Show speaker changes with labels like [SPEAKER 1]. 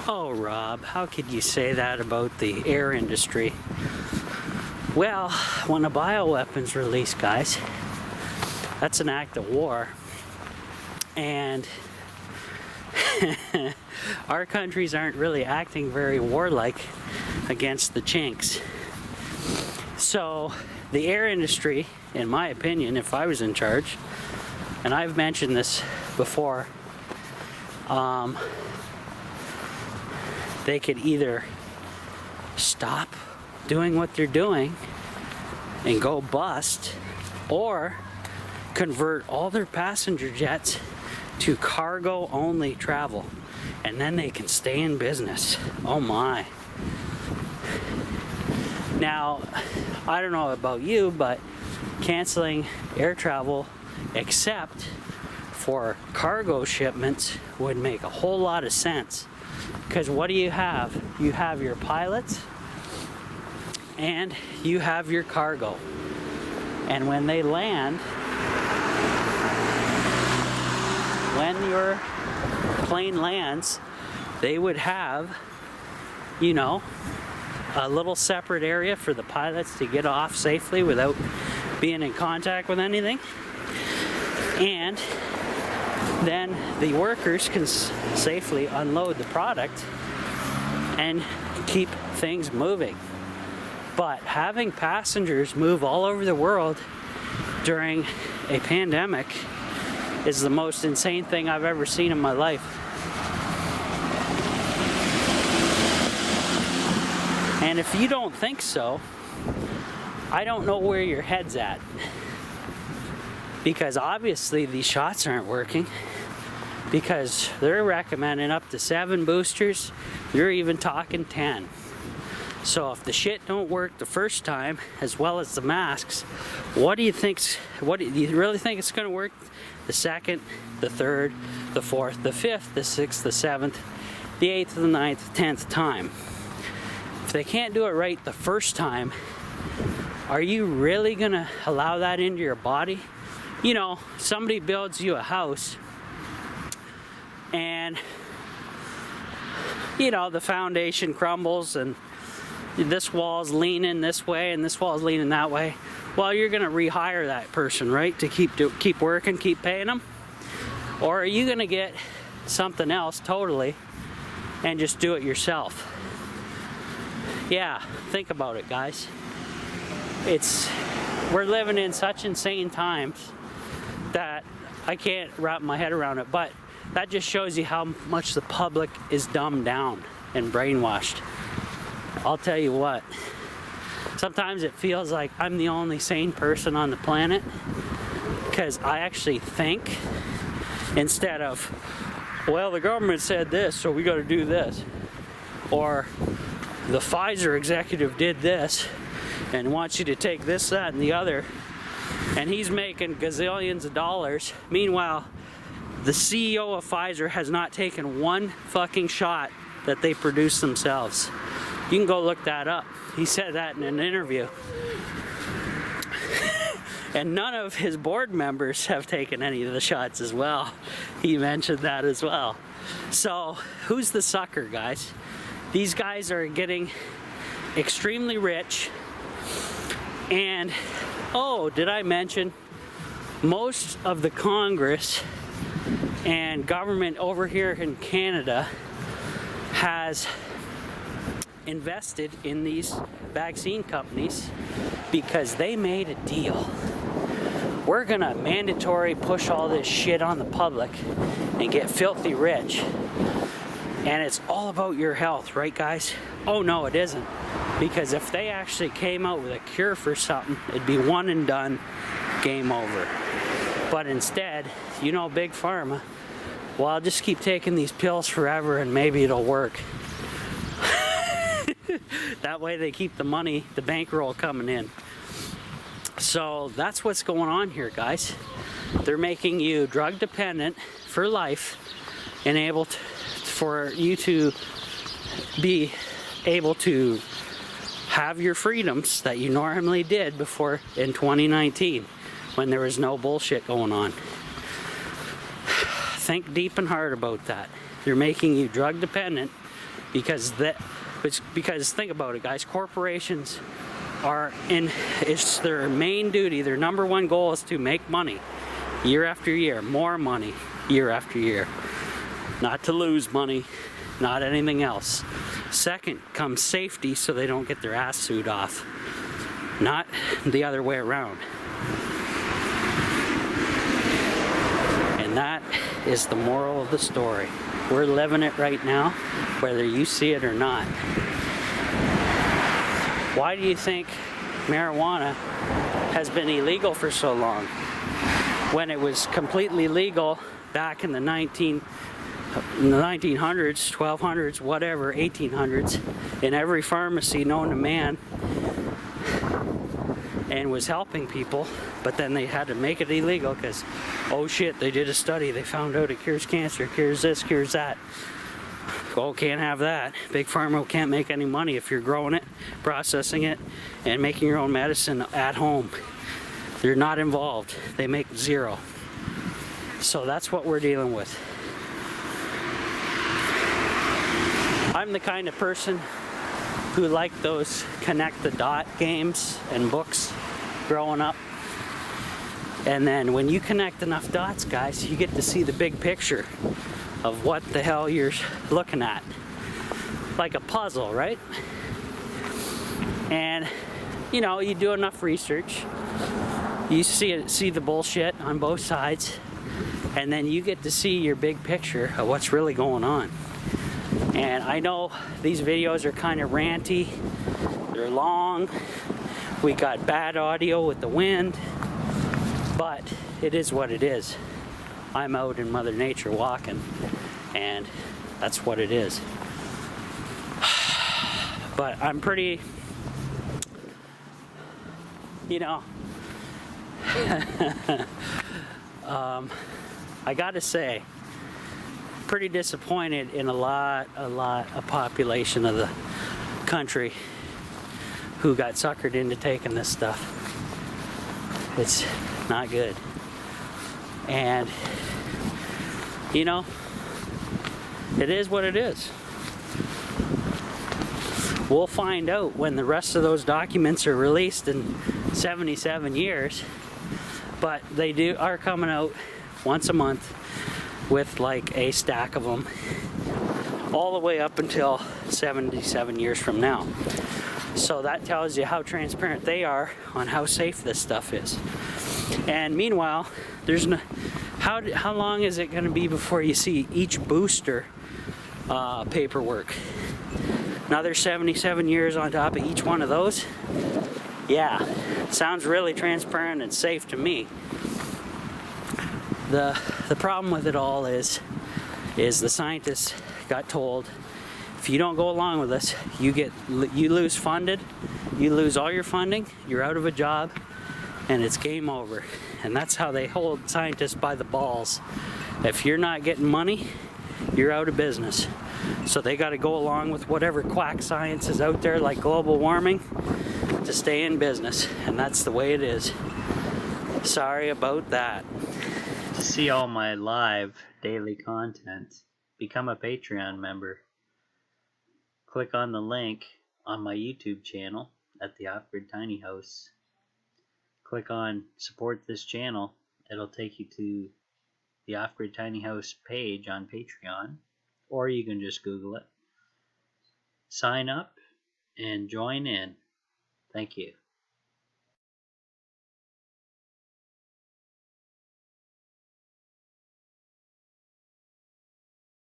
[SPEAKER 1] Oh, Rob, how could you say that about the air industry? Well, when a bioweapon's released, guys, that's an act of war. And our countries aren't really acting very warlike against the chinks. So the air industry, in my opinion, if I was in charge, and I've mentioned this before, they could either stop doing what they're doing and go bust, or convert all their passenger jets to cargo only travel, and then they can stay in business. Oh my. Now, I don't know about you, but canceling air travel except for cargo shipments would make a whole lot of sense. Because what do you have? You have your pilots and you have your cargo. And when they land, when your plane lands, they would have, you know, a little separate area for the pilots to get off safely without being in contact with anything. And then the workers can safely unload the product and keep things moving. But having passengers move all over the world during a pandemic is the most insane thing I've ever seen in my life. And if you don't think so, I don't know where your head's at. Because obviously these shots aren't working, because they're recommending up to 7 boosters. You're even talking 10. So if the shit don't work the first time, as well as the masks, what do you you really think it's going to work the second, the third, the fourth, the fifth, the sixth, the seventh, the 8th, the 9th, the 10th time? If they can't do it right the first time, are you really going to allow that into your body? You know, somebody builds you a house and, you know, the foundation crumbles and this wall's leaning this way and this wall's leaning that way. Well, you're going to rehire that person, right, to keep working, keep paying them? Or are you going to get something else totally and just do it yourself? Yeah, think about it, guys. We're living in such insane times that I can't wrap my head around it, but that just shows you how much the public is dumbed down and brainwashed. I'll tell you what, sometimes it feels like I'm the only sane person on the planet, because I actually think, instead of, well, the government said this, so we got to do this, or the Pfizer executive did this and wants you to take this, that, and the other, and he's making gazillions of dollars. Meanwhile, the CEO of Pfizer has not taken one fucking shot that they produced themselves. You can go look that up. He said that in an interview. And none of his board members have taken any of the shots as well. He mentioned that as well. So, who's the sucker, guys? These guys are getting extremely rich. And, oh, did I mention, most of the Congress and government over here in Canada has invested in these vaccine companies because they made a deal. We're gonna mandatory push all this shit on the public and get filthy rich. And it's all about your health, right, guys? Oh no, it isn't. Because if they actually came out with a cure for something, it'd be one and done, game over. But instead, you know, Big Pharma, well, I'll just keep taking these pills forever and maybe it'll work. That way they keep the money, the bankroll coming in. So that's what's going on here, guys. They're making you drug dependent for life and for you to be able to have your freedoms that you normally did before in 2019 when there was no bullshit going on. think deep and hard about that. They're making you drug dependent because think about it, guys. Corporations it's their main duty, their number one goal is to make money year after year, more money year after year. Not to lose money, not anything else. Second comes safety, so they don't get their ass sued off. Not the other way around. And that is the moral of the story. We're living it right now, whether you see it or not. Why do you think marijuana has been illegal for so long? When it was completely legal back in the 1900s, 1200s, whatever, 1800s, in every pharmacy known to man, and was helping people, but then they had to make it illegal because, oh shit, they did a study, they found out it cures cancer, cures this, cures that. Oh, can't have that. Big Pharma can't make any money if you're growing it, processing it, and making your own medicine at home. They're not involved. They make zero. So that's what we're dealing with. I'm the kind of person who liked those connect the dot games and books growing up. And then when you connect enough dots, guys, you get to see the big picture of what the hell you're looking at. Like a puzzle, right? And you know, you do enough research, you see the bullshit on both sides, and then you get to see your big picture of what's really going on. And I know these videos are kind of ranty, they're long, we got bad audio with the wind, but it is what it is. I'm out in Mother Nature walking, and that's what it is. But I'm pretty, you know, I gotta say, pretty disappointed in a lot of population of the country who got suckered into taking this stuff. It's not good. And you know, it is what it is. We'll find out when the rest of those documents are released in 77 years, but they are coming out once a month with like a stack of them all the way up until 77 years from now. So that tells you how transparent they are on how safe this stuff is. And meanwhile, there's no, how long is it going to be before you see each booster paperwork? Another 77 years on top of each one of those? Yeah, sounds really transparent and safe to me. The problem with it all is the scientists got told, if you don't go along with us, you lose funded, you lose all your funding, you're out of a job, and it's game over. And that's how they hold scientists by the balls. If you're not getting money, you're out of business. So they got to go along with whatever quack science is out there, like global warming, to stay in business. And that's the way it is. Sorry about that. To see all my live daily content, become a Patreon member. Click on the link on my YouTube channel at the Off-Grid Tiny House. Click on support this channel. It'll take you to the Off-Grid Tiny House page on Patreon, or you can just Google it. Sign up and join in. Thank you.